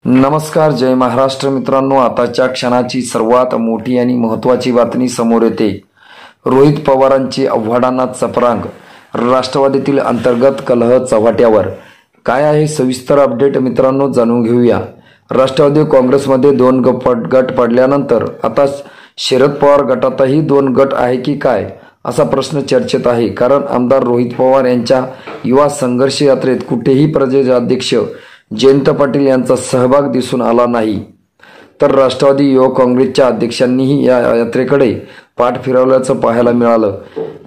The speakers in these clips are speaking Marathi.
नमस्कार, जय महाराष्ट्र मित्रांनो। आताच्या क्षणाची सर्वात मोठी आणि महत्त्वाची बातमी समोर येते। रोहित पवारांची आव्हाडांना चपराक, राष्ट्रवादीतील अंतर्गत कलह चव्हाट्यावर। काय आहे सविस्तर अपडेट मित्रांनो, जाणून घेऊया। राष्ट्रवादी काँग्रेसमध्ये दोन गट पडल्यानंतर आता शरद पवार गटातही दोन गट आहे की काय, असा प्रश्न चर्चेत आहे। कारण आमदार रोहित पवार यांच्या युवा संघर्ष यात्रेत कुठेही प्रदेशाध्यक्ष जयंत पाटील यांचा सहभाग दिसून आला नाही, तर राष्ट्रवादी युवक काँग्रेसच्या अध्यक्षांनीही या यात्रेकडे पाठ फिरवल्याचं पाहायला मिळालं।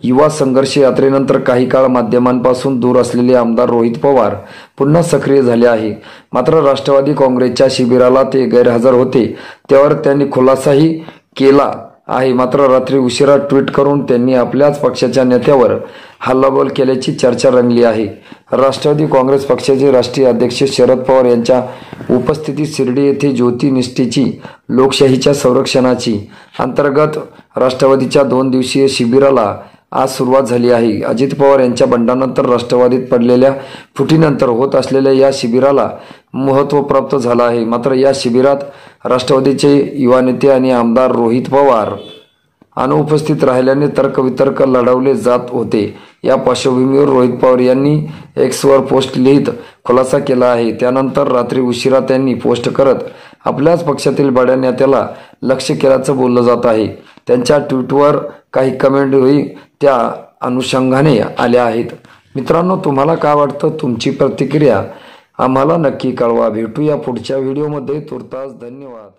युवा संघर्ष यात्रेनंतर काही काळ माध्यमांपासून दूर असलेले आमदार रोहित पवार पुन्हा सक्रिय झाले आहे। मात्र राष्ट्रवादी काँग्रेसच्या शिबिराला ते गैरहजर होते, त्यावर त्यांनी खुलासाही केला आहे। मात्र रात्री उशिरा ट्विट करून त्यांनी आपल्याच पक्षाच्या नेत्यावर हल्लाबोल केल्याची चर्चा रंगली आहे। राष्ट्रवादी काँग्रेस पक्षाचे राष्ट्रीय अध्यक्ष शरद पवार यांच्या उपस्थितीत शिर्डी येथे ज्योती निष्ठेची लोकशाहीच्या संरक्षणाची अंतर्गत राष्ट्रवादीच्या 2 दिवसीय शिबिराला आज सुरुवात झाली आहे। अजित पवार यांच्या बंडानंतर राष्ट्रवादीत पडलेल्या फुटीनंतर होत असलेल्या या शिबिराला महत्त्व प्राप्त झालं आहे। मात्र या शिबिरात राष्ट्रवादीचे युवा नेते आणि आमदार रोहित पवार अनुपस्थित राहिल्याने तर्कवितर्क लढवले जात होते। या पार्श्वभूमीवर रोहित पवार यांनी एक्सवर पोस्ट लिहित खुलासा केला आहे। त्यानंतर रात्री उशिरा त्यांनी पोस्ट करत आपल्याच पक्षातील बड्या नेत्याला लक्ष्य केल्याचं बोललं जात आहे। त्यांच्या ट्विटवर काही कमेंटही त्या अनुषंगाने आल्या आहेत। मित्रांनो, तुम्हाला काय वाटतं? तुमची प्रतिक्रिया आम्हाला नक्की कळवा। भेटूया पुढच्या व्हिडिओमध्ये। तुर्तास धन्यवाद।